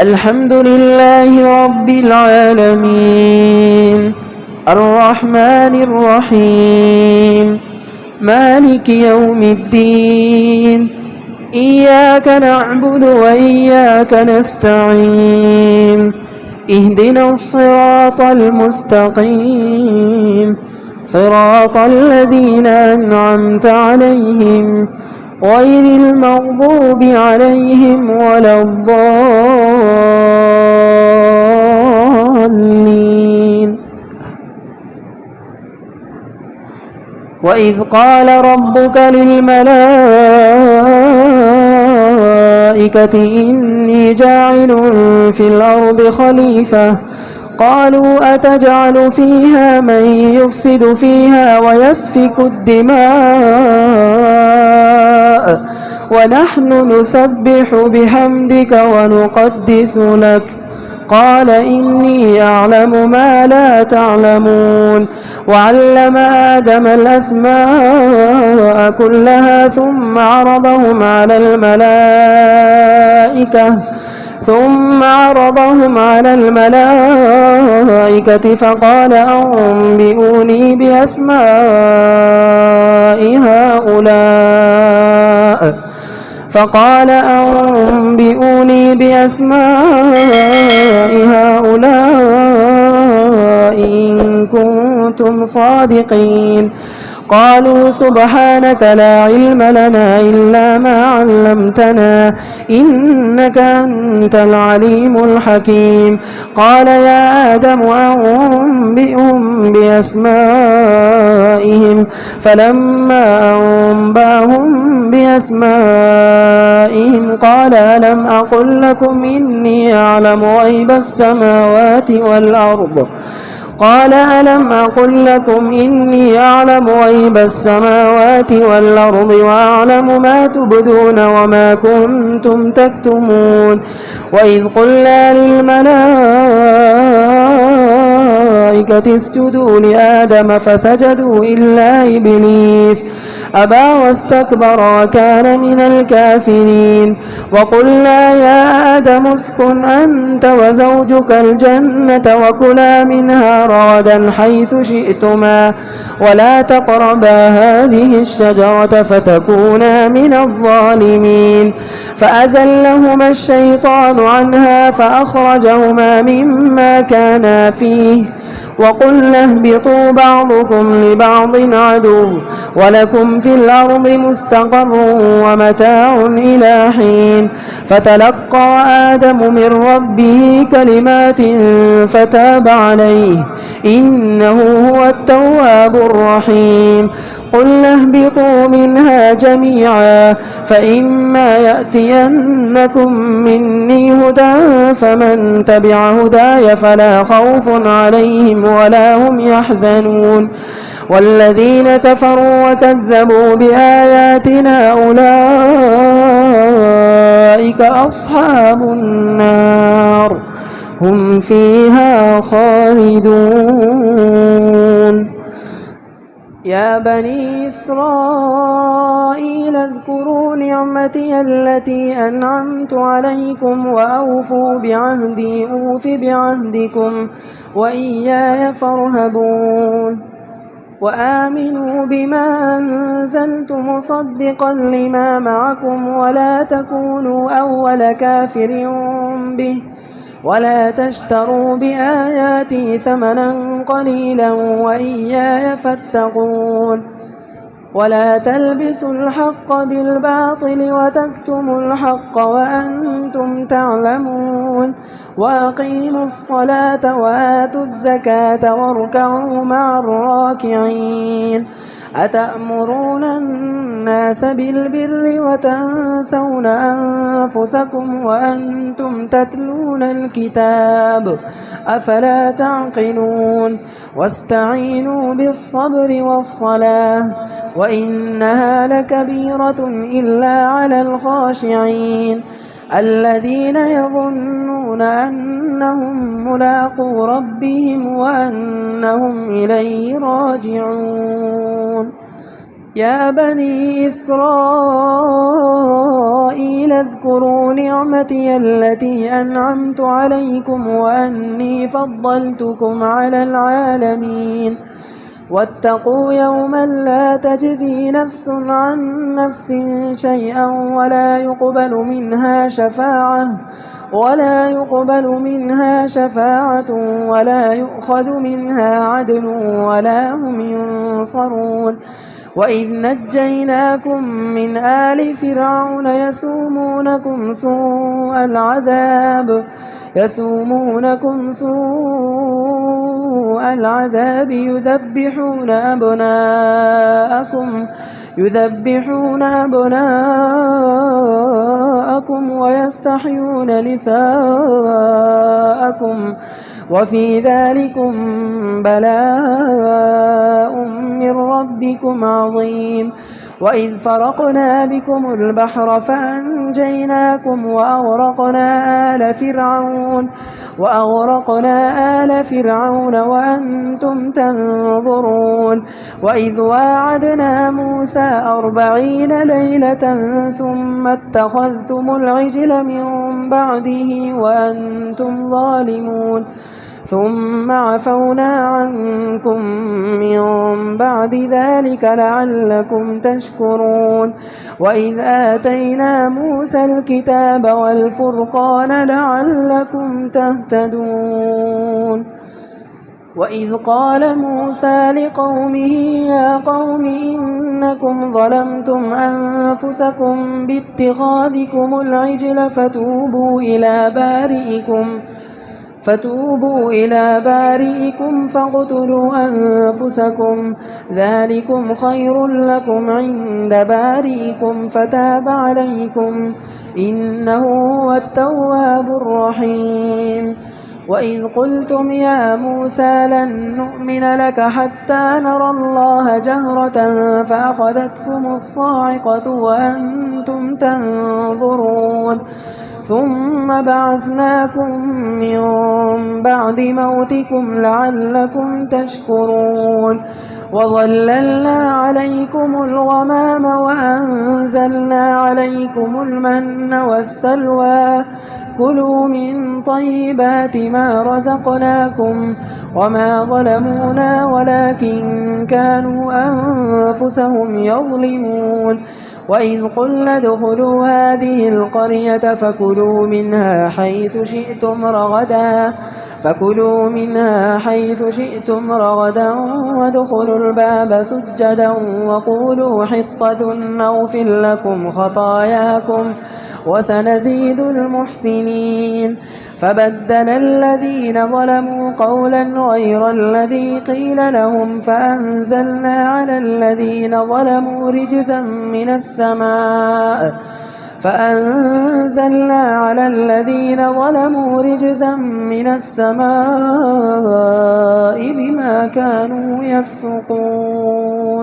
الحمد لله رب العالمين الرحمن الرحيم مالك يوم الدين إياك نعبد وإياك نستعين اهدنا الصراط المستقيم صراط الذين أنعمت عليهم غير المغضوب عليهم ولا الضالين. وإذ قال ربك للملائكة إني جاعل في الأرض خليفة قالوا أتجعل فيها من يفسد فيها ويسفك الدماء ونحن نسبح بحمدك ونقدس لك قال إني أعلم ما لا تعلمون. وعلم آدم الأسماء كلها ثم عرضهم على الملائكة فقال أنبئوني بأسماء هؤلاء إن كنتم صادقين. قالوا سبحانك لا علم لنا إلا ما علمتنا إنك أنت العليم الحكيم. قال يا آدم أنبئهم بأسمائهم فلما أنبأهم بأسمائهم قال ألم أقل لكم إني أعلم غيب السماوات والأرض وأعلم ما تبدون وما كنتم تكتمون. وإذ قلنا للملائكة اسجدوا لآدم فسجدوا إلا إبليس أبى واستكبر وكان من الكافرين. وقلنا يا آدم اسكن أنت وزوجك الجنة وكلا منها رغدا حيث شئتما ولا تقربا هذه الشجرة فتكونا من الظالمين. فأزلهما الشيطان عنها فأخرجهما مما كانا فيه وقلنا اهبطوا بعضكم لبعض عدو ولكم في الأرض مستقر ومتاع إلى حين. فتلقى آدم من ربه كلمات فتاب عليه إنه هو التواب الرحيم. قلنا اهبطوا منها جميعا فإما يأتينكم مني هدى فمن تبع هداي فلا خوف عليهم ولا هم يحزنون. والذين كفروا وكذبوا بآياتنا أولئك أصحاب النار هم فيها خالدون. يا بني إسرائيل اذكروا نعمتي التي أنعمت عليكم وأوفوا بعهدي أوف بعهدكم وإياي فارهبون. وآمنوا بما أنزلت مصدقا لما معكم ولا تكونوا أول كافر به ولا تشتروا بآياتي ثمنا قليلا وإياي فاتقون. ولا تلبسوا الحق بالباطل وتكتموا الحق وأنتم تعلمون. وأقيموا الصلاة وآتوا الزكاة واركعوا مع الراكعين. أتأمرون الناس بالبر وتنسون أنفسكم وأنتم تتلون الكتاب أفلا تعقلون. واستعينوا بالصبر والصلاة وإنها لكبيرة إلا على الخاشعين الذين يظنون أنهم ملاقو ربهم وأنهم إليه راجعون. يا بني إسرائيل اذكروا نعمتي التي أنعمت عليكم وأني فضلتكم على العالمين واتقوا يوما لا تجزي نفس عن نفس شيئا ولا يقبل منها شفاعة ولا يؤخذ منها عدل ولا هم ينصرون وإذ نجيناكم من آل فرعون يسومونكم سوء العذاب يذبحون أبناءكم ويستحيون نساءكم وفي ذلكم بلاء من ربكم عظيم وإذ فرقنا بكم البحر فأنجيناكم وأغرقنا آل فرعون وأنتم تنظرون وإذ واعدنا موسى 40 ليلة ثم اتخذتم العجل من بعده وأنتم ظالمون ثم عفونا عنكم من بعد ذلك لعلكم تشكرون وإذ آتينا موسى الكتاب والفرقان لعلكم تهتدون وإذ قال موسى لقومه يا قوم إنكم ظلمتم أنفسكم باتخاذكم العجل فتوبوا إلى بارئكم فاقتلوا أنفسكم ذلكم خير لكم عند بارئكم فتاب عليكم إنه هو التواب الرحيم وإذ قلتم يا موسى لن نؤمن لك حتى نرى الله جهرة فأخذتكم الصاعقة وأنتم تنظرون ثم بعثناكم من بعد موتكم لعلكم تشكرون وظللنا عليكم الغمام وأنزلنا عليكم المن والسلوى كلوا من طيبات ما رزقناكم وما ظلمونا ولكن كانوا أنفسهم يظلمون وإذ قلنا ادخلوا هذه القرية فكلوا منها حيث شئتم رغدا وادخلوا الباب سجدا وقولوا حطة نغفر لكم خطاياكم وسنزيد المحسنين فبدل الذين ظلموا قولا غير الذي قيل لهم فأنزلنا على الذين ظلموا رجزا من السماء بما كانوا يفسقون